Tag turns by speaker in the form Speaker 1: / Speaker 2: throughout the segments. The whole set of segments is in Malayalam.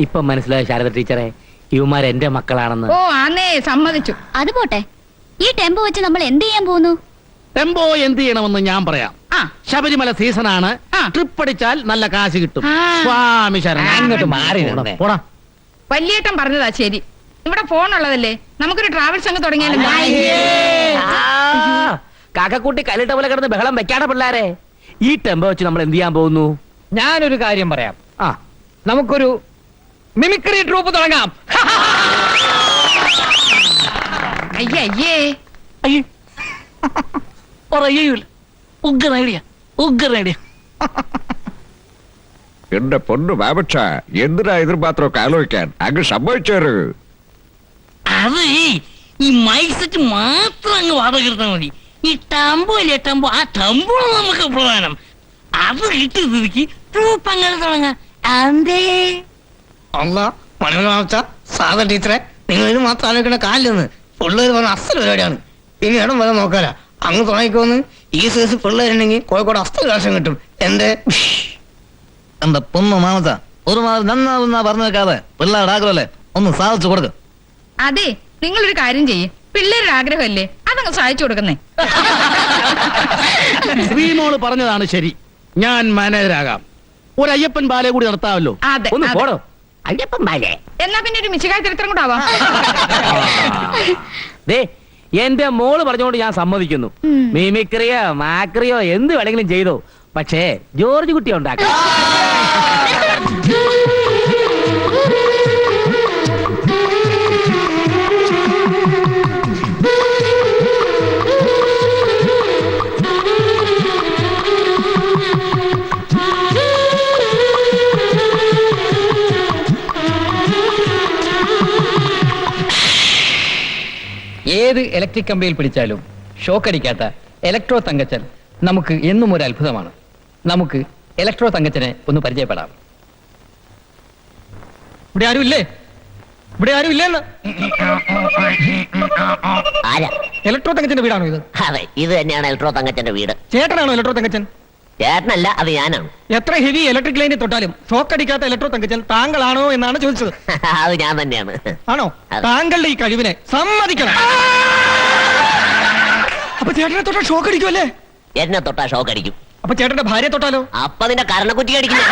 Speaker 1: ഇപ്പൊ മനസ്സിലായ ശാരദ ടീച്ചറെ, ഇവന്മാർ എന്റെ മക്കളാണെന്ന്.
Speaker 2: ഓ ആന്നേ, സമ്മതിച്ചു.
Speaker 3: അത് പോട്ടെ, ഈ ടെമ്പോ വെച്ച് നമ്മൾ എന്ത് ചെയ്യാൻ പോകുന്നു?
Speaker 1: ടെമ്പോ എന്ത് ചെയ്യണമെന്ന് ഞാൻ പറയാം. ശബരിമല സീസണാണ്. ട്രിപ്പ് അടിച്ചാൽ നല്ല കാശ് കിട്ടും. സ്വാമി ശരണം.
Speaker 4: അങ്ങോട്ട് മാറി നിന്നേ.
Speaker 1: പോടാ.
Speaker 2: വല്യേട്ടൻ പറഞ്ഞതാ ശരി. ഇവിടെ ഫോൺ ഉള്ളതല്ലേ, നമുക്കൊരു ട്രാവൽസ് അങ്ങ് തുടങ്ങിയാലും.
Speaker 1: കാക്കക്കൂട്ടി കല്ലിട്ട പോലെ കിടന്ന് ബഹളം വെക്കാടെ പിള്ളാരെ. ഈ ടെമ്പോ വെച്ച് നമ്മൾ എന്ത് ചെയ്യാൻ പോകുന്നു?
Speaker 4: ഞാനൊരു കാര്യം പറയാം.
Speaker 1: ആ,
Speaker 4: നമുക്കൊരു മിമിക്രി ട്രൂപ്പ് തുടങ്ങാം.
Speaker 2: അയ്യേ അയ്യേ,
Speaker 1: ഉഗ്ര ഐഡിയ, ഉഗ്ര ഐഡിയ.
Speaker 5: എന്റെ പൊന്നു ബാബക്ഷ, എന്തിനാ എതിർപാത്രമൊക്കെ ആലോചിക്കാൻ? അങ്ങ് സംഭവിച്ചേര്.
Speaker 6: അത് ഈ മൈക്ക് സെറ്റ് മാത്രം അങ്ങ് വാടക എടുത്താൽ മതി. ഈ ടംബോ അല്ലേ ടംബോ, ആ ടംബോ നമുക്ക് പ്രധാനം. അത് കിട്ടിയ സ്ഥിതിക്ക് ട്രൂപ്പ് അങ്ങനെ തുടങ്ങാം. അന്തേ
Speaker 7: അല്ല മണിമണ സാധാ ടീച്ചറെ, നിങ്ങൾ ഇത് മാത്രം ആലോചിക്കേണ്ട കാലിലെന്ന്. പിള്ളേർ പറഞ്ഞ അസ്ഥല പരിപാടിയാണ്. ഇനി ഇടം വരെ നോക്കാല. അങ്ങ് തുടങ്ങിക്കോന്ന്. ഈ സൈസ് പിള്ളേരുണ്ടെങ്കിൽ കോഴിക്കോട് അസ്ഥ കാശം കിട്ടും. എന്റെ പൊന്നു മാമത്ത ഒരു മാസം നന്നാവുന്ന പറഞ്ഞു വെക്കാതെ പിള്ളേരുടെ ആഗ്രഹമല്ലേ, ഒന്ന് സാധിച്ചു കൊടുക്ക.
Speaker 2: അതെ, നിങ്ങളൊരു കാര്യം ചെയ്യേ, പിള്ളേരുടെ ആഗ്രഹമല്ലേ, അതങ്ങ് സഹായിച്ചു കൊടുക്കുന്നേ.
Speaker 1: ശ്രീമോള് പറഞ്ഞതാണ് ശരി. ഞാൻ മാനേജരാകാം. ഒരു അയ്യപ്പൻ ബാലെ കൂടി നടത്താമല്ലോ.
Speaker 2: അതെ,
Speaker 1: ഒന്ന്
Speaker 2: അതെ.
Speaker 1: പോടോ.
Speaker 6: അയ്യപ്പൻ ബാലേ.
Speaker 2: എന്നാ പിന്നെ ഒരു മിശികായ ചരിത്രം കൂടെ ആവാം.
Speaker 1: ദേ, എന്റെ മോള് പറഞ്ഞുകൊണ്ട് ഞാൻ സമ്മതിക്കുന്നു. മിമിക്രിയോ മാക്രിയോ എന്ത് വേണമെങ്കിലും ചെയ്തോ, പക്ഷേ ജോർജ് കുട്ടി ഉണ്ടാക്കാം.
Speaker 4: ഏത് ഇലക്ട്രിക് കമ്പിയിൽ പിടിച്ചാലും ഷോക്ക് അടിക്കാത്ത ഇലക്ട്രോ തങ്കച്ചൻ നമുക്ക് എന്നും ഒരു അത്ഭുതമാണ്. നമുക്ക് ഇലക്ട്രോ തങ്കച്ചനെ ഒന്ന് പരിചയപ്പെടാം. ഇവിടെ ആരും ഇല്ലേ? ഇവിടെ ആരും ഇല്ലെന്ന്.
Speaker 6: ആരാ?
Speaker 4: ഇലക്ട്രോ തങ്കച്ചന്റെ വീടാണോ ഇത്?
Speaker 6: അതെ, ഇത് തന്നെയാണ് ഇലക്ട്രോ തങ്കച്ചന്റെ വീട്.
Speaker 4: ചേട്ടനാണോ ഇലക്ട്രോ തങ്കച്ചൻ?
Speaker 6: ചേട്ടനല്ല, അത് ഞാനാണ്.
Speaker 4: എത്ര ഹെവി ഇലക്ട്രിക് ലൈനിൽ തൊട്ടാലും ഷോക്ക് അടിക്കാത്ത ഇലക്ട്രോ തങ്കച്ചൻ താങ്കളാണോ എന്നാണ് ചോദിച്ചത്.
Speaker 6: അത് ഞാൻ തന്നെയാണ്.
Speaker 4: ആണോ?
Speaker 6: അതെ.
Speaker 4: താങ്കളുടെ ഈ കഴിവിനെ സമ്മതിക്കണം. അപ്പൊ ചേട്ടനെ തൊട്ടാൽ ഷോക്ക് അടിക്കുമല്ലേ?
Speaker 6: എന്നെ തൊട്ടാ ഷോക്ക് അടിക്കും.
Speaker 4: അപ്പൊ ചേട്ടന്റെ ഭാര്യയെ തൊട്ടാലോ?
Speaker 6: അപ്പൊ നിന്റെ കരണക്കുറ്റി അടിക്കില്ല.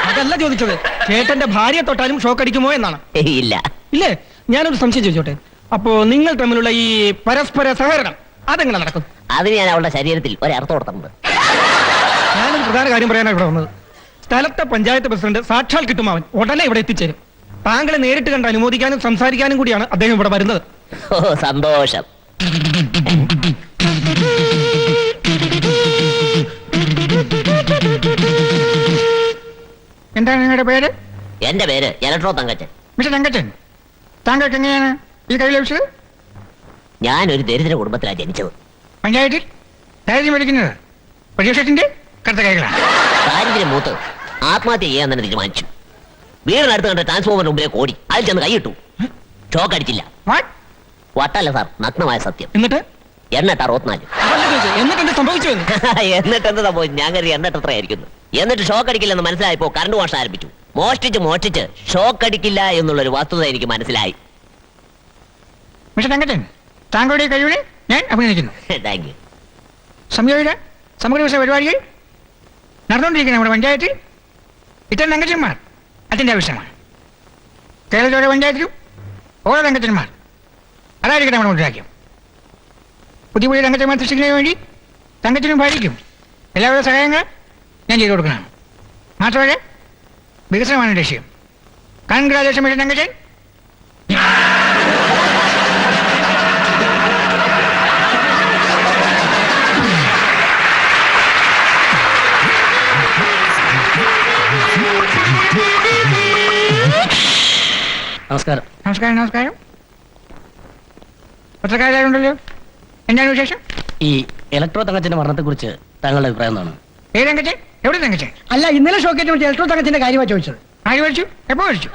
Speaker 4: അതല്ല ചോദിച്ചത്, ചേട്ടന്റെ ഭാര്യയെ തൊട്ടാലും ഷോക്ക് അടിക്കുമോ എന്നാണ്.
Speaker 6: ഇല്ല.
Speaker 4: ഇല്ലേ? ഞാനൊരു സംശയം ചോദിച്ചോട്ടെ. അപ്പോ നിങ്ങൾ തമ്മിലുള്ള ഈ പരസ്പര സഹകരണം അതെങ്ങനെ നടക്കും?
Speaker 6: അതിന് ഞാൻ അവളുടെ ശരീരത്തിൽ ഒരർത്ഥം കൊടുത്തിട്ടുണ്ട്.
Speaker 4: ഞാനൊരു പ്രധാന കാര്യം പറയാനാണ് ഇവിടെ വന്നത്. സ്ഥലത്തെ പഞ്ചായത്ത് പ്രസിഡന്റ് സാക്ഷാൽ കിട്ടുമാവൻ ഉടനെ ഇവിടെ എത്തിച്ചേരും. താങ്കളെ നേരിട്ട് കണ്ട് അനുമോദിക്കാനും സംസാരിക്കാനും കൂടിയാണ് അദ്ദേഹം ഇവിടെ വരുന്നത്.
Speaker 6: ഓ, സന്തോഷം.
Speaker 7: എന്താണ് നിങ്ങളുടെ പേര്?
Speaker 6: എന്റെ പേര് ഇലക്ട്രോ തങ്കച്ചൻ.
Speaker 7: മിസ്റ്റർ തങ്കച്ചൻ, താങ്കൾക്ക് എങ്ങനെയാണ് ഈ കൈ ലഭിച്ചത്?
Speaker 6: ഞാനൊരു ദരിദ്ര കുടുംബത്തിലാണ് ജനിച്ചത്.
Speaker 7: പഞ്ചായത്തിൽ ദാരിദ്ര്യം മേടിക്കുന്നത് പ്രതിപക്ഷത്തിന്റെ കറുത്ത കൈകളാണ്.
Speaker 6: ദാരിദ്ര്യം മൂത്ത് ആത്മഹത്യ ചെയ്യാൻ തന്നെ തീരുമാനിച്ചു. വീടിനടുത്ത് കണ്ട ട്രാൻസ്ഫോമറിന് മുമ്പിലേക്ക് ഓടി അതിൽ ചെന്ന് കൈയിട്ടു. ഷോക്ക് അടിച്ചില്ല.
Speaker 7: What?
Speaker 6: വട്ടല്ല സാർ, നഗ്നമായ സത്യം.
Speaker 4: എന്നിട്ട്
Speaker 6: എണ്ണ 64.
Speaker 4: എന്നിട്ട് എന്ത് സംഭവിച്ചു?
Speaker 6: എന്നിട്ട് എന്ത് സംഭവിച്ചു? ഞാൻ കരുതി എണ്ണ എത്രയായിരിക്കുന്നു. എന്നിട്ട് ഷോക്ക് അടിക്കില്ലെന്ന് മനസ്സിലായപ്പോ കറണ്ട് മോഷണം ആരംഭിച്ചു. മോഷ്ടിച്ച് ഷോക്ക് അടിക്കില്ല എന്നുള്ളൊരു വസ്തുത എനിക്ക് മനസ്സിലായി.
Speaker 7: മിസ്റ്റർ തങ്കച്ചൻ, താങ്കളുടെ കഴിവിനെ ഞാൻ അഭിനന്ദിക്കുന്നു.
Speaker 6: Thank you.
Speaker 7: സംയോജിത സമഗ്ര വികസന പരിപാടികൾ നടന്നുകൊണ്ടിരിക്കുന്ന നമ്മുടെ പഞ്ചായത്തിൽ ഇത്തരം തങ്കച്ചന്മാർ അതിൻ്റെ ആവശ്യമാണ്. കേരളത്തിലെ പഞ്ചായത്തിലും ഓരോ തങ്കച്ചന്മാർ, അതായിരിക്കും നമ്മുടെ മുദ്രാവാക്യം. പുതിയ പുതിയ തങ്കച്ചന്മാർ സൃഷ്ടിക്കുന്നതിന് വേണ്ടി തങ്കച്ചനും ഭാര്യയ്ക്കും എല്ലാവരുടെ സഹായങ്ങൾ ഞാൻ ചെയ്തു കൊടുക്കണം. മാത്രമല്ല വികസനമാണ് ലക്ഷ്യം. Congratulation mister Thankachan.
Speaker 1: നമസ്കാരം.
Speaker 7: നമസ്കാരം. നമസ്കാരം. പത്രക്കാരുണ്ടല്ലോ, എന്താണ് വിശേഷം?
Speaker 1: ഈ ഇലക്ട്രോ തങ്കച്ചന്റെ മരണത്തെ കുറിച്ച് താങ്കളുടെ അഭിപ്രായം എന്താണ്?
Speaker 7: ഏത് തങ്കച്ചൻ? എവിടെ തങ്കച്ചൻ?
Speaker 8: അല്ല, ഇന്നലെ ഷോക്കേറ്റ് വിളിച്ച ഇലക്ട്രോ തങ്കച്ചന്റെ കാര്യമാണ് ചോദിച്ചത്.
Speaker 7: ആര് മേടിച്ചു? എപ്പോ മേടിച്ചു?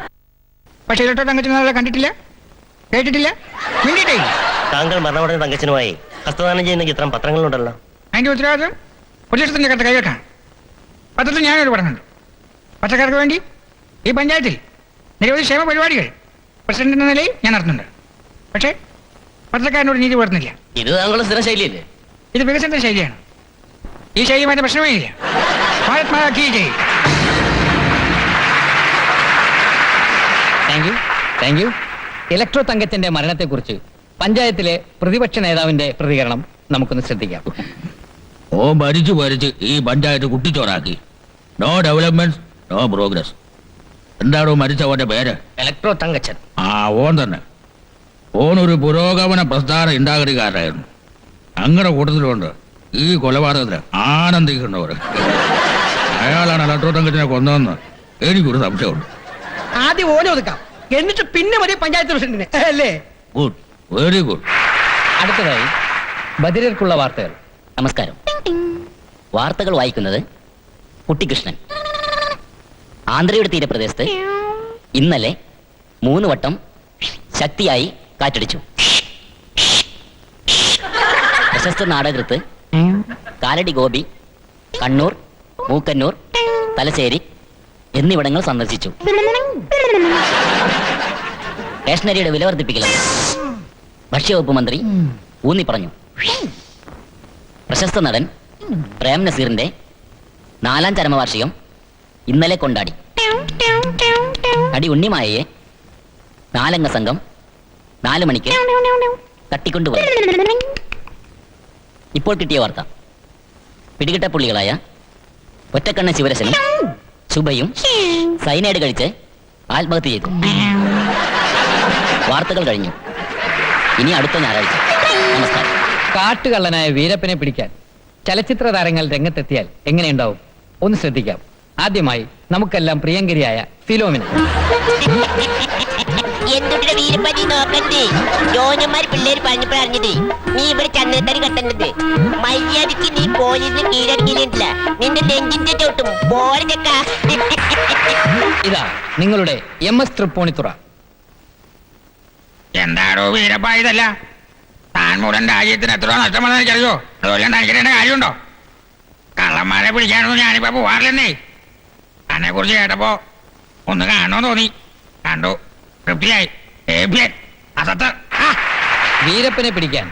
Speaker 7: പക്ഷേ ഇലക്ട്രോ തങ്കച്ചൻ നാളെ കണ്ടിട്ടില്ല, കേട്ടിട്ടില്ല, മിണ്ടിയിട്ടില്ല.
Speaker 9: താങ്കൾ മരണമടഞ്ഞ തങ്കച്ചനുമായി ഹസ്തദാനം ചെയ്യുന്ന ചിത്രം പത്രങ്ങളിലുണ്ടല്ലോ.
Speaker 7: അതിന്റെ ഉത്തരവാദിത്വം ഒരു ലക്ഷത്തിന്റെ കത്ത് കൈവെക്കാണ്. പത്രത്തിൽ ഞാനൊരു പഠനമുണ്ട്. പത്രക്കാർക്ക് വേണ്ടി ഈ പഞ്ചായത്തിൽ നിരവധി ക്ഷേമ പരിപാടികൾ പ്രസിഡന്റ് എന്ന നിലയിൽ ഞാൻ നടത്തുന്നുണ്ട്. പക്ഷേ പത്രക്കാരനോട് നീതി പുലർത്തുന്നില്ല.
Speaker 9: ഇത് താങ്കളുടെ സ്ഥിരം ശൈലിയല്ലേ?
Speaker 7: ഇത് വികസന ശൈലിയാണ്. ഈ ശൈലിയുമായിട്ട് പ്രശ്നമേ ഇല്ല. ഭാരത് മാതാ കീ ജയ്.
Speaker 10: Thank you. ഇലക്ട്രോ തങ്കച്ചന്റെ മരണത്തെക്കുറിച്ച് പഞ്ചായത്തിലെ പ്രതിപക്ഷ നേതാവിന്റെ പ്രതികരണം നമുക്കൊന്ന് ശ്രദ്ധിക്കാം.
Speaker 1: ഓ ഭരിച്ച് ഈ പഞ്ചായത്ത് കുട്ടിച്ചോറാക്കി. No development, no progress. എന്താണോ മരിച്ചവന്റെ പേര്?
Speaker 9: ഇലക്ട്രോ തങ്കച്ചൻ.
Speaker 1: ആ, ഓൻ തന്നെ. ഓനൊരു പുരോഗമന പ്രസ്ഥാന ഉണ്ടാകരുകാരനായിരുന്നു. അങ്ങനെ കൂട്ടത്തിലുണ്ട് ഈ കൊലപാതകത്തിന് ആനന്ദിക്കുന്നവർ. അയാളാണ് ഇലക്ട്രോ തങ്കച്ചനെ കൊന്നതെന്ന് എനിക്കൊരു സംശയമുണ്ട്.
Speaker 8: ആദ്യം ഓനെ ഒതുക്കാം, എന്നിട്ട് പിന്നെ മതി പഞ്ചായത്ത് പ്രസിഡന്റിന്, അല്ലേ?
Speaker 1: Good, very good.
Speaker 10: അടുത്തതായി ബദിരർക്കുള്ള വാർത്തകൾ.
Speaker 9: നമസ്കാരം. വാർത്തകൾ വായിക്കുന്നത് കുട്ടികൃഷ്ണൻ. ആന്ധ്രയുടെ തീരപ്രദേശത്ത് ഇന്നലെ 3 വട്ടം ശക്തിയായി കാറ്റടിച്ചു. പ്രശസ്ത നാടകൃത്ത് കാലടി ഗോപി കണ്ണൂർ, മൂക്കന്നൂർ, തലശ്ശേരി എന്നിവിടങ്ങൾ സന്ദർശിച്ചു. സ്റ്റേഷനറിയുടെ വില വർദ്ധിപ്പിക്കലെന്ന് ഭക്ഷ്യവകുപ്പ് മന്ത്രി ഊന്നി പറഞ്ഞു. പ്രശസ്ത നടൻ പ്രേം നസീറിന്റെ 4ാം ചരമവാർഷികം ഇന്നലെ കൊണ്ടാടി. നടി ഉണ്ണിമായയെ 4 സംഘം 4 മണിക്ക് തട്ടിക്കൊണ്ടുപോയി. ഇപ്പോൾ കിട്ടിയ വാർത്ത, പിടികിട്ടപ്പുള്ളികളായ ഒറ്റക്കണ്ണ ശിവരശനും ശുഭയും സൈനൈഡ് കഴിച്ച് ആത്മഹത്യ ചെയ്തു. വാർത്തകൾ കഴിഞ്ഞു. ഇനി അടുത്ത ഞായറാഴ്ച. നമസ്കാരം.
Speaker 10: കാട്ടുകള്ളനായ വീരപ്പനെ പിടിക്കാൻ ചലച്ചിത്ര താരങ്ങൾ രംഗത്തെത്തിയാൽ എങ്ങനെയുണ്ടാവും? ഒന്ന് ശ്രദ്ധിക്കാം. ആദ്യമായി നമുക്കെല്ലാം പ്രിയങ്കരിയായ ഫിലോമിന.
Speaker 11: എന്തുടെ വീരപ്പനി നോക്കണ്ടേ? ജോനന്മാർ പിള്ളേര് പറഞ്ഞപ്പോ അറിഞ്ഞത് നീ ഇവിടെ ചന്ദ്രത്തരി കെട്ടേണ്ടത്. മര്യാദക്ക് നീ പോലീസിന് കീഴടങ്ങിയില്ല. നിന്റെ നെഞ്ചിന്റെ ചോട്ടും പോരക്ക.
Speaker 10: ഇതാ നിങ്ങളുടെ MS തൃപ്പൂണിത്തുറ.
Speaker 7: എന്താണോ വീരപ്പ ഇതല്ല? താൻ മൂലം രാജ്യത്തിന് എത്ര നഷ്ടം വന്നെന്ന് എനിക്കറിയോ? അതുപോലെ തനിക്കിടേണ്ട കാര്യമുണ്ടോ? കള്ളന്മാരെ പിടിക്കാനൊന്നും ഞാനിപ്പോ പോവാറില്ലെന്നേ. തന്നെ കുറിച്ച് കേട്ടപ്പോ ഒന്ന് കാണണമെന്ന് തോന്നി. കണ്ടു, തൃപ്തിയായി. അസത്ത്.
Speaker 10: വീരപ്പനെ പിടിക്കാൻ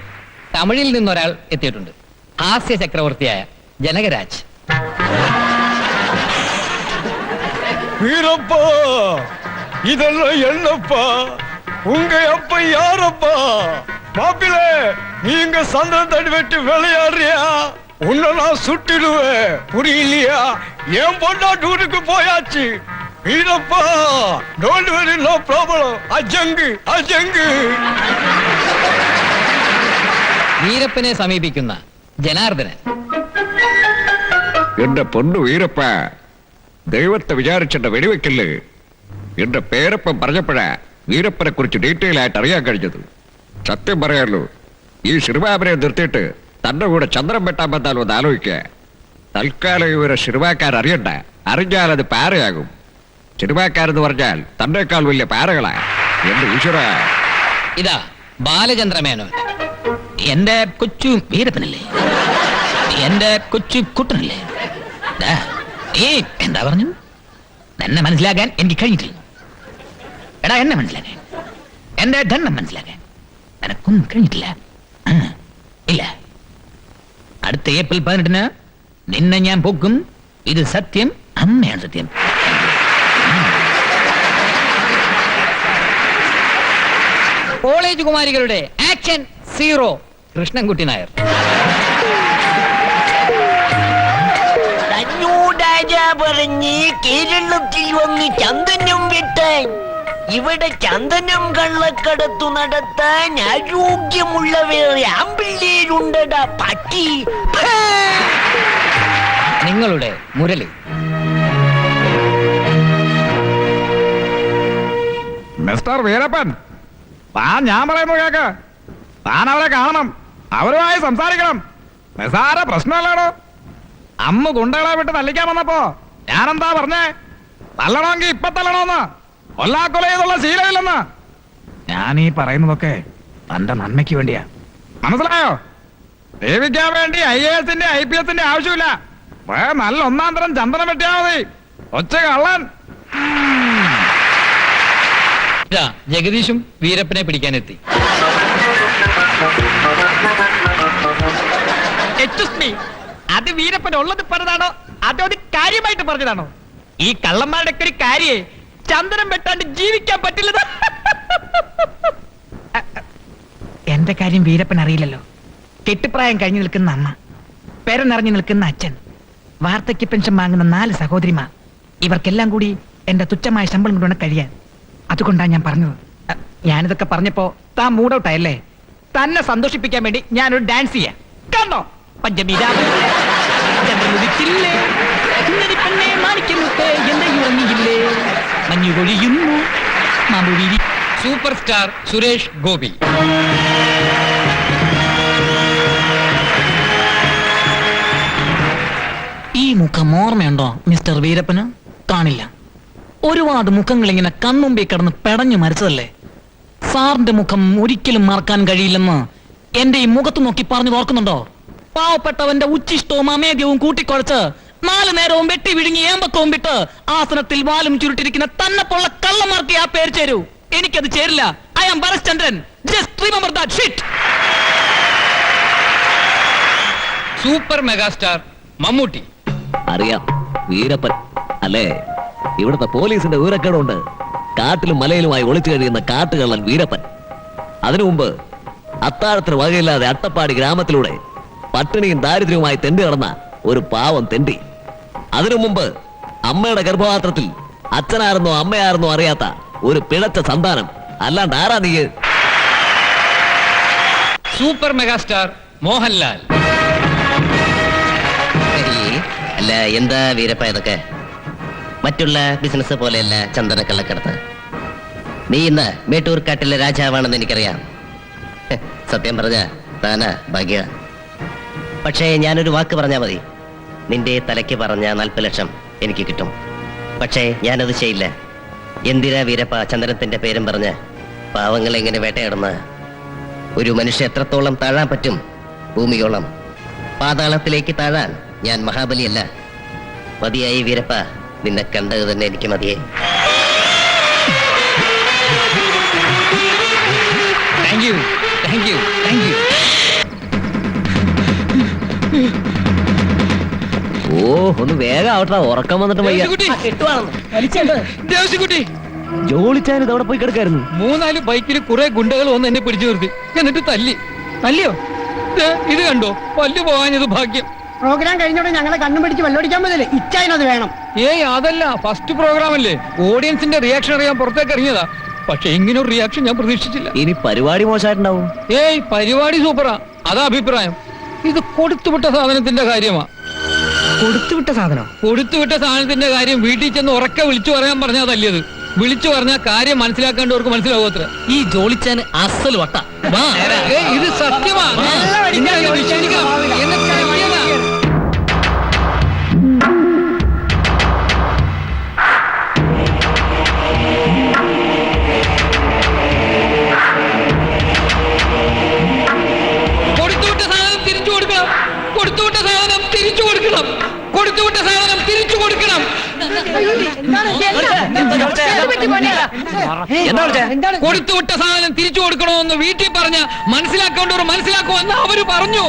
Speaker 10: തമിഴിൽ നിന്നൊരാൾ എത്തിയിട്ടുണ്ട്. ഹാസ്യ ചക്രവർത്തിയായ ജനകരാജ്.
Speaker 4: வீரப்பா, இதெல்லாம் என்னப்பா? உங்க அப்ப யாரப்பா? மாப்பிள்ளை, நீங்க சந்தன தடி வெட்டி விளையாடுறியா? உன்னை நான் சுட்டிடுவேன், புரியலையா? என் பொண்ணா டூருக்கு போயாச்சு. வீரப்பா, டோன்ட் வெரி, நோ ப்ராப்ளம். അജങ്ക്.
Speaker 10: വീരപ്പനെ സമീപിക്കുന്ന ജനാർദ്ദനൻ.
Speaker 5: എന്റെ പൊണ്ണു വീരപ്പ, ദൈവത്തെ വിചാരിച്ചെന്റെ വെടിവെക്കല്. എന്റെ പേരപ്പം പറഞ്ഞപ്പോഴാ വീരപ്പനെ കുറിച്ച് ഡീറ്റെയിൽ ആയിട്ട് അറിയാൻ കഴിഞ്ഞത്. സത്യം പറയാലോ, ഈ ശിർവാബനെ നിർത്തിയിട്ട് തന്റെ കൂടെ ചന്ദ്രൻ വെട്ടാൻ വന്നാൽ ഒന്ന് ആലോചിക്കുക. തൽക്കാലം ഇവരെ ശിർവാക്കാരറിയണ്ട. അറിഞ്ഞാൽ അത് പാരയാകും. ശിർവാക്കാരെന്ന് പറഞ്ഞാൽ തന്നേക്കാൾ വലിയ പാരകളാ. എന്റെ ഈശ്വര.
Speaker 10: ഇതാ ബാലചന്ദ്രമേനോൻ.
Speaker 1: എന്റെ കൊച്ചു വീരപ്പനല്ലേ? എന്റെ കൊച്ചു കുട്ടനല്ലേ? എന്താ പറഞ്ഞു? എന്നെ മനസ്സിലാക്കാൻ എനിക്ക് കഴിഞ്ഞിട്ടില്ല. എടാ, എന്നെ മനസ്സിലാക്കാൻ, എന്റെ ദണ്ണം മനസ്സിലാക്കാൻ എനക്കൊന്നും കഴിഞ്ഞിട്ടില്ല. ഇല്ല. അടുത്ത ഏപ്രിൽ 18 നിന്നെ ഞാൻ പൊക്കും. ഇത് സത്യം, അമ്മയാണ് സത്യം.
Speaker 10: കോളേജ് കുമാരികളുടെ ആക്ഷൻ 0 കൃഷ്ണൻകുട്ടി നായർ.
Speaker 11: പറഞ്ഞ് കേരളത്തിൽ വന്ന് ചന്ദനം വെട്ടാൻ, ഇവിടെ ചന്ദനം കള്ളക്കടത്തു നടത്താൻ ആരോഗ്യമുള്ള വേറെ ആമ്പിള്ളേരുണ്ടടാ പട്ടി.
Speaker 10: നിങ്ങളുടെ മുരളി.
Speaker 4: മിസ്റ്റർ വീരപ്പൻ, ഞാൻ പറയുന്നു കേക്ക്. താൻ അവരെ കാണണം, അവരുമായി സംസാരിക്കണം. നിസാര പ്രശ്നമല്ലാടോ. അമ്മ ഗുണ്ടകളെ വിട്ട് തല്ലിക്കാൻ വന്നപ്പോ ഞാനെന്താ പറഞ്ഞേ? തല്ലണമെങ്കിൽ ഇപ്പൊ തല്ലണോന്ന്. കൊല്ലാക്കൊല ചെയ്തുള്ള ശീലമില്ലെന്ന്. ഞാൻ ഈ പറയുന്നതൊക്കെ തന്റെ നന്മയ്ക്ക് വേണ്ടിയാ, മനസ്സിലായോ? സേവിക്കാൻ വേണ്ടി IAS IPS ആവശ്യമില്ല. നല്ല 1-ാം തരം ചന്ദനം വെട്ടിയാ മതി. ഒച്ച കള്ളൻ.
Speaker 10: ജഗദീഷും വീരപ്പനെ പിടിക്കാനെത്തി.
Speaker 7: അത് വീരപ്പൻ ഉള്ളത് പറഞ്ഞതാണോ അതോ അത് കാര്യമായിട്ട് പറഞ്ഞതാണോ? ഈ കള്ളന്മാരുടെ ഒക്കെ ഒരു കാര്യേ ചന്ദനം വെട്ടാണ്ട് ജീവിക്കാൻ പറ്റില്ലത്. എന്റെ കാര്യം വീരപ്പൻ അറിയില്ലല്ലോ. കെട്ടുപ്രായം കഴിഞ്ഞു നിൽക്കുന്ന അമ്മ, പെരനിറഞ്ഞു നിൽക്കുന്ന അച്ഛൻ, വാർദ്ധക്യ പെൻഷൻ വാങ്ങുന്ന 4 സഹോദരിമാർ, ഇവർക്കെല്ലാം കൂടി എന്റെ തുച്ഛമായ ശമ്പളം കൊണ്ടുവേണം കഴിയാൻ. അതുകൊണ്ടാണ് ഞാൻ പറഞ്ഞത്. ഞാനിതൊക്കെ പറഞ്ഞപ്പോ താൻ മൂഡ് ഔട്ട് ആയല്ലേ? തന്നെ സന്തോഷിപ്പിക്കാൻ വേണ്ടി ഞാനൊരു ഡാൻസ് ചെയ്യാം. കണ്ടോ? പഞ്ചമി രാവിലെ ചന്ദ്രനുദിച്ചില്ലേ, സുന്ദരിപ്പെണ്ണേ മാണിക്യമുത്തേ, എന്തെങ്കിലും ഉറങ്ങിയില്ലേ, മഞ്ഞു കൊഴിയുന്നു മാമ്പുവിരി.
Speaker 10: Super star Suresh Gopi.
Speaker 1: ഈ മുഖം ഓർമ്മയുണ്ടോ മിസ്റ്റർ വീരപ്പന്? കാണില്ല. ഒരുപാട് മുഖങ്ങൾ ഇങ്ങനെ കൺമുമ്പിൽ കിടന്ന് പെടഞ്ഞു മരിച്ചതല്ലേ. സാറിന്റെ മുഖം ഒരിക്കലും മറക്കാൻ കഴിയില്ലെന്ന് എന്റെ ഈ മുഖത്ത് നോക്കി പറഞ്ഞു ഓർക്കുന്നുണ്ടോ? പാവപ്പെട്ടവന്റെ ഉച്ചിഷ്ടവും അമേദ്യവും കൂട്ടിക്കുഴച്ച് 4 നേരവും വെട്ടി വിഴുങ്ങി ഏമ്പക്കവും വിട്ട് ആസനത്തിൽ വാലും ചുരുട്ടിരിക്കുന്ന തന്നെപ്പോലുള്ള കള്ളമാർക്ക് ആ പേര് ചേരൂ. എനിക്കത് ചേരില്ല. I am Bharathchandran. Just remember that shit.
Speaker 10: Super megastar Mammootty.
Speaker 12: അറിയാം, വീരപ്പൻ അല്ലേ? ഇവിടുത്തെ പോലീസിന്റെ വിവരക്കേടുണ്ട്. കാട്ടിലും മലയിലുമായി ഒളിച്ചു കഴിയുന്ന കാട്ടുകള്ളൻ വീരപ്പൻ. അതിനു മുമ്പ് അത്താഴത്തിന് വകയില്ലാതെ അട്ടപ്പാടി ഗ്രാമത്തിലൂടെ പട്ടിണിയും ദാരിദ്ര്യവുമായി തെണ്ടി നടന്ന ഒരു പാവം തെണ്ടി. അതിനു മുമ്പ് അമ്മയുടെ ഗർഭപാത്രത്തിൽ അച്ഛനായിരുന്നോ അമ്മയായിരുന്നോ അറിയാത്ത ഒരു പിഴച്ച സന്താനം. അല്ലാണ്ട് ആരാ നീ?
Speaker 10: Super megastar Mohanlal.
Speaker 9: അല്ല, എന്താ വീരപ്പ ഇതൊക്കെ? മറ്റുള്ള ബിസിനസ് പോലെയല്ല ചന്ദന കള്ളക്കടത്ത്. നീ ഇന്ന് മേട്ടൂർക്കാട്ടിലെ രാജാവാണെന്ന് എനിക്കറിയാം. സത്യം പറഞ്ഞ താനാ ഭാഗ്യ. പക്ഷേ ഞാനൊരു വാക്ക് പറഞ്ഞാൽ മതി, നിന്റെ തലയ്ക്ക് പറഞ്ഞ 40 ലക്ഷം എനിക്ക് കിട്ടും. പക്ഷേ ഞാനത് ചെയ്യില്ല. എന്തിനാ വീരപ്പ ചന്ദനത്തിന്റെ പേരും പറഞ്ഞ് പാവങ്ങളെ എങ്ങനെ വേട്ടയാടുന്ന? ഒരു മനുഷ്യ എത്രത്തോളം താഴാൻ പറ്റും? ഭൂമിയോളം. പാതാളത്തിലേക്ക് താഴാൻ ഞാൻ മഹാബലിയല്ല. മതിയായി വീരപ്പ, നിന്നെ കണ്ടത് തന്നെ എനിക്ക് മതിയായി.
Speaker 10: Thank you, thank you, thank you.
Speaker 12: ഓ, ഒന്ന് വേഗം ആവട്ടെ, ഉറക്കം വന്നിട്ട് വയ്യ.
Speaker 10: ദേവസിക്കുട്ടി,
Speaker 12: ജോളിച്ചാൻ ഇതവിടെ പോയി കിടക്കായിരുന്നു.
Speaker 10: 3-4 ബൈക്കിൽ കുറെ ഗുണ്ടകൾ വന്ന് എന്നെ പിടിച്ചു നിർത്തി. എന്നിട്ട് തല്ലിയോ? ഇത് കണ്ടോ? പല്ലു പോകാഞ്ഞത് ഭാഗ്യം.
Speaker 8: പ്രോഗ്രാം കഴിഞ്ഞോടെ ഞങ്ങളെ കണ്ണും പിടിച്ച് വെള്ളമടിക്കാൻ പറ്റില്ലേ? ഇച്ചായനത് വേണം.
Speaker 10: ഏയ് അതല്ല, ഫസ്റ്റ് പ്രോഗ്രാം അല്ലേ. ഓഡിയൻസിന്റെ റിയാക്ഷൻ അറിയാൻ പുറത്തേക്ക് ഇറങ്ങിയതാ. പക്ഷെ ഇങ്ങനെ ഒരു റിയാക്ഷൻ ഞാൻ പ്രതീക്ഷിച്ചില്ല.
Speaker 12: ഇനി പരിപാടി മോശമായിട്ടുണ്ടാവും.
Speaker 10: ഏയ് പരിപാടി സൂപ്പറാ, അതാ അഭിപ്രായം. ഇത് കൊടുത്തുവിട്ട സാധനത്തിന്റെ കാര്യമാ.
Speaker 7: കൊടുത്തുവിട്ട സാധനം?
Speaker 10: കൊടുത്തുവിട്ട സാധനത്തിന്റെ കാര്യം വീട്ടിൽ ചെന്ന് ഉറക്കെ വിളിച്ചു പറയാൻ പറഞ്ഞാ തല്ലിയത്. വിളിച്ചു പറഞ്ഞാൽ കാര്യം മനസ്സിലാക്കേണ്ടവർക്ക് മനസ്സിലാവും അത്ര.
Speaker 6: ഈ ജോളിച്ചാൻ അസൽ വട്ട.
Speaker 10: ഇത് സത്യമാ. കൊടുത്തുവിട്ട സാധനം തിരിച്ചു കൊടുക്കണം. കൊടുത്തുവിട്ട സാധനം തിരിച്ചു കൊടുക്കണം. കൊടുത്തുവിട്ട സാധനം തിരിച്ചു കൊടുക്കണം. കൊടുത്തുവിട്ട സാധനം തിരിച്ചു കൊടുക്കണമെന്ന് വീട്ടിൽ പറഞ്ഞ മനസ്സിലാക്കേണ്ടവർ മനസ്സിലാക്കുമെന്ന് അവര് പറഞ്ഞു.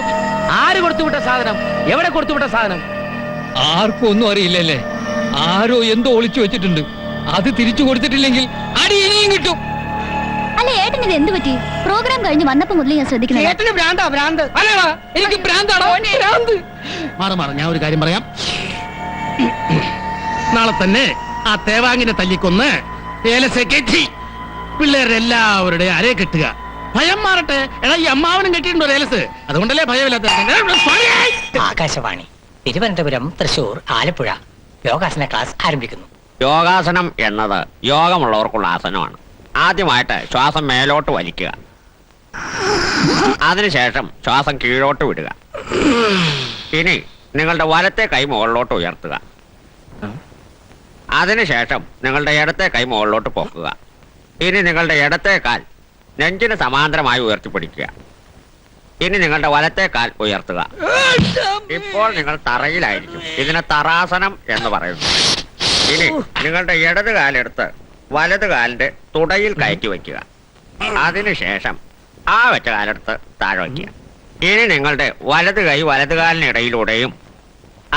Speaker 6: ആര് കൊടുത്തുവിട്ട സാധനം? എവിടെ കൊടുത്തുവിട്ട സാധനം?
Speaker 10: ആർക്കും ഒന്നും അറിയില്ലല്ലേ. ആരോ എന്തോ ഒളിച്ചു വെച്ചിട്ടുണ്ട്. അത് തിരിച്ചു കൊടുത്തിട്ടില്ലെങ്കിൽ അടി ഇനിയും കിട്ടും.
Speaker 3: അല്ല ഏട്ടൻ ഇത് എന്ത് പറ്റി? പ്രോഗ്രാം കഴിഞ്ഞ് വന്നപ്പോ മുതൽ ഞാൻ ശ്രദ്ധിക്കുന്നത്.
Speaker 8: ഏട്ടന് ഭ്രാന്ത്.
Speaker 10: അല്ലടാ, എനിക്ക് ഭ്രാന്താണോ? ഭ്രാന്ത്.
Speaker 6: മാറി ഞാൻ ഒരു കാര്യം പറയാം. നാളെ തന്നെ ആ തേവാങ്ങിനെ തല്ലിക്കൊന്ന് ഏലസെറ്റി പിള്ളേരുടെ എല്ലാവരുടെ അരയെ കെട്ടുക. ഭയം മാറട്ടെ. എടാ, ഈ അമ്മാവനും കെട്ടിയിട്ടുണ്ടോ ഏലസ്? അതുകൊണ്ടല്ലേ ഭയമില്ലാത്ത.
Speaker 7: ആകാശവാണി, തിരുവനന്തപുരം, തൃശൂർ, ആലപ്പുഴ യോഗാസന ക്ലാസ് ആരംഭിക്കുന്നു.
Speaker 5: യോഗാസനം എന്നത് യോഗമുള്ളവർക്കുള്ള ആസനമാണ്. ആദ്യമായിട്ട് ശ്വാസം മേലോട്ട് വലിക്കുക. അതിനുശേഷം ശ്വാസം കീഴോട്ട് വിടുക. ഇനി നിങ്ങളുടെ വലത്തെ കൈ മുകളിലോട്ട് ഉയർത്തുക. അതിനുശേഷം നിങ്ങളുടെ ഇടത്തെ കൈ മുകളിലോട്ട് പൊക്കുക. ഇനി നിങ്ങളുടെ ഇടത്തെ കാൽ നെഞ്ചിന് സമാന്തരമായി ഉയർത്തിപ്പിടിക്കുക. ഇനി നിങ്ങളുടെ വലത്തെ കാൽ ഉയർത്തുക. ഇപ്പോൾ നിങ്ങൾ തറയിലായിരിക്കും. ഇതിനെ തറാസനം എന്ന് പറയുന്നു. ഇനി നിങ്ങളുടെ ഇടത് കാലെടുത്ത്
Speaker 13: വലത് കാലിന്റെ തുടയിൽ കയറ്റി വയ്ക്കുക. അതിനുശേഷം ആ വെച്ച കാലെടുത്ത് താഴെ വയ്ക്കുക. ഇനി നിങ്ങളുടെ വലത് കൈ വലത് കാലിനിടയിലൂടെയും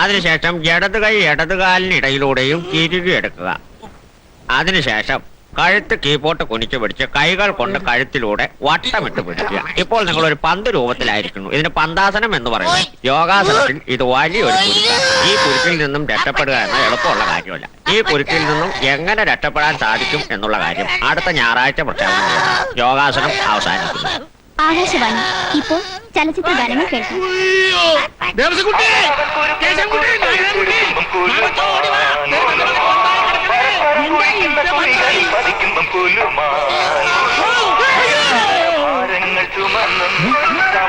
Speaker 13: അതിനുശേഷം ഇടത് കൈ ഇടത് കാലിനിടയിലൂടെയും തിരികെടുക്കുക. അതിനുശേഷം കഴുത്ത് കീഴ്പോട്ട് കുനിച്ചു പിടിച്ച് കൈകൾ കൊണ്ട് കഴുത്തിലൂടെ വട്ടമിട്ട് പിടിക്കുക. ഇപ്പോൾ നിങ്ങൾ ഒരു പന്ത് രൂപത്തിലായിരിക്കുന്നു. ഇതിന് പന്താസനം എന്ന് പറയുന്നു. യോഗാസനത്തിൽ ഇത് വലിയൊരു കുരുക്കാണ്. ഈ കുരുക്കിൽ നിന്നും രക്ഷപ്പെടുക എന്ന എളുപ്പമുള്ള കാര്യമല്ല. ഈ കുരുക്കിൽ നിന്നും എങ്ങനെ രക്ഷപ്പെടാൻ സാധിക്കും എന്നുള്ള കാര്യം അടുത്ത ഞായറാഴ്ച പ്രഖ്യാപനം ചെയ്യുന്നു. യോഗാസനം അവസാനിക്കുന്നു.
Speaker 3: ആകാശവാണി ഇപ്പോൾ ചലച്ചിത്ര ഗാനങ്ങൾ കേൾക്കാം.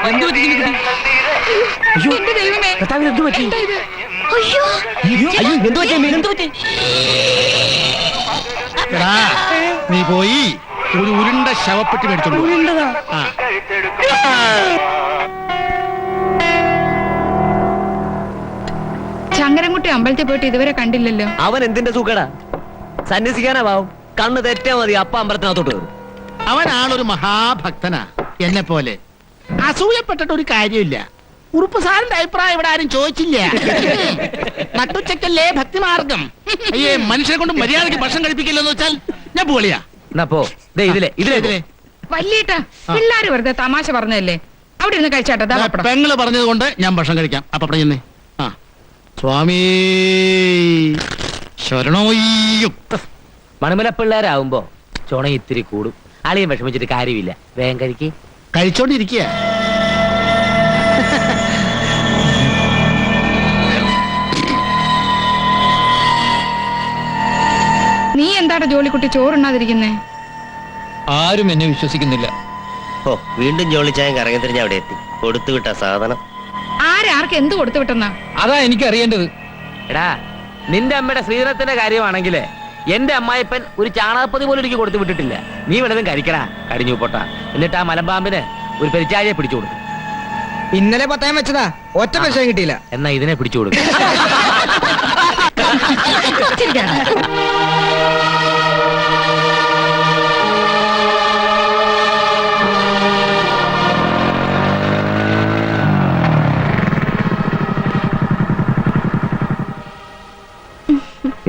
Speaker 2: എന്റെ ദൈവമേ,
Speaker 3: അയ്യോ
Speaker 8: നീ പോയി ഒരു ഉരുണ്ട ശവപ്പെട്ടി മേടിച്ചോണ്ട്
Speaker 2: ശങ്കരൻകുട്ടി അമ്പലത്തിൽ പോയിട്ട് ഇതുവരെ കണ്ടില്ലല്ലോ.
Speaker 12: അവൻ എന്തിന്റെ സൂക്കടാ? സന്യസിക്കാനാ പാവം. കണ്ണ് തെറ്റാ മതി, അപ്പ അമ്പലത്തിനകത്തോട്ട് കയറും.
Speaker 8: അവനാണൊരു മഹാഭക്തനാ എന്നെ പോലെ. അസൂയപ്പെട്ടിട്ട് ഒരു കാര്യമില്ല. ഉറുപ്പ് സാറിന്റെ അഭിപ്രായം ഇവിടെ ആരും ചോദിച്ചില്ല. നട്ടുച്ചക്കല്ലേ ഭക്തിമാർഗം. അയ്യേ, മനുഷ്യനെ കൊണ്ട് മര്യാദയ്ക്ക് ഭക്ഷണം കഴിപ്പിക്കില്ലെന്ന് വെച്ചാൽ ഞാൻ പോളിയാ.
Speaker 2: വല്യേട്ടാ, പിള്ളേര് വെറുതെ തമാശ പറഞ്ഞതല്ലേ. അവിടെ ഇരുന്ന് കഴിച്ചാട്ടോ.
Speaker 8: പെങ്ങള് പറഞ്ഞത് കൊണ്ട് ഞാൻ ഭക്ഷണം കഴിക്കാം. അപ്പൊ അവിടെ ചെന്നേ. ആ സ്വാമി ശരണോയ്യും.
Speaker 10: മണിമല പിള്ളേരാവുമ്പോ ചുണ ഇത്തിരി കൂടും. അളിയും വിഷമിച്ചിട്ട് കാര്യമില്ല. വേഗം കഴിക്ക്.
Speaker 8: കഴിച്ചോണ്ടിരിക്കുക.
Speaker 2: നീ എന്താടാ ജോലിക്കുട്ടി ചോറുണ്ണാതിരിക്കുന്നേ?
Speaker 10: ആരും എന്നെ വിശ്വസിക്കുന്നില്ല.
Speaker 9: ഓ, വീണ്ടും ജോളിച്ചായം കറങ്ങി തിരിഞ്ഞ് അവിടെ എത്തി. കൊടുത്തുവിട്ട സാധനം.
Speaker 2: ആരാർക്ക് എന്ത് കൊടുത്തു വിട്ടെന്നാ?
Speaker 10: അതാ എനിക്ക് അറിയേണ്ടത്. എടാ, നിന്റെ അമ്മയുടെ ശ്രീധരത്തിന്റെ കാര്യമാണെങ്കിലേ എന്റെ അമ്മായിപ്പൻ ഒരു ചാണകപ്പതി പോലും എനിക്ക് കൊടുത്തു വിട്ടിട്ടില്ല. നീ വല്ലതും കഴിക്കടാ, കടിഞ്ഞു പൊട്ടാ. എന്നിട്ട് ആ മലമ്പാമ്പിന് ഒരു പെരിച്ചാഴിയെ പിടിച്ചു കൊടുക്കും.
Speaker 8: ഇന്നലെ പത്തായം വെച്ചതാ, ഒറ്റ പരിശോധന കിട്ടിയില്ല.
Speaker 10: എന്നാ ഇതിനെ പിടിച്ചു കൊടുക്കും.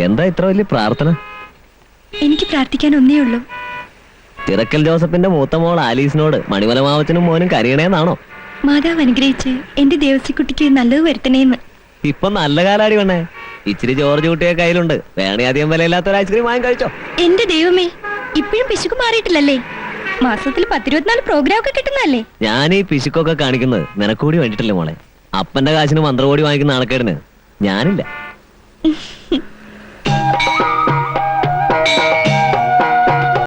Speaker 12: എന്താ ഇത്ര വലിയ പ്രാർത്ഥന?
Speaker 3: എനിക്ക് പ്രാർത്ഥിക്കാൻ ഒന്നേ ഉള്ളൂ.
Speaker 12: തിരക്കൽ ജോസഫിന്റെ മൂത്ത മോൾ ആലീസിനോട് മണിമല മാവച്ചനും മോനും കരയണേന്നാണോ?
Speaker 3: മാതാവ് അനുഗ്രഹിച്ച് എന്റെ ദേവസിക്കുട്ടിക്ക് നല്ലത് വരുത്തണേന്ന്.
Speaker 12: ഇപ്പൊ നല്ല കാലാടി വേണേ. ഇച്ചിരി ജോർജ് കുട്ടിയെ കയ്യിലുണ്ട്. വേണേ അധികം വിലയില്ലാത്തൊരു ഐസ്ക്രീം വാങ്ങി കഴിച്ചോ.
Speaker 3: എന്റെ ദൈവമേ, ഇപ്പോഴും പിശുക്ക് മാറിയിട്ടില്ലല്ലേ? മാസത്തിൽ 10-24 പ്രോഗ്രാം ഒക്കെ കിട്ടുന്നല്ലേ?
Speaker 12: ഞാൻ ഈ പിശുക്കൊക്കെ കാണിക്കുന്നത് നിനക്ക് കൂടി വേണ്ടിട്ടല്ലേ മോളെ. അപ്പന്റെ കാശിന് മന്ത്രകോടി വാങ്ങിക്കുന്ന ആൾക്കാരന് ഞാനില്ല.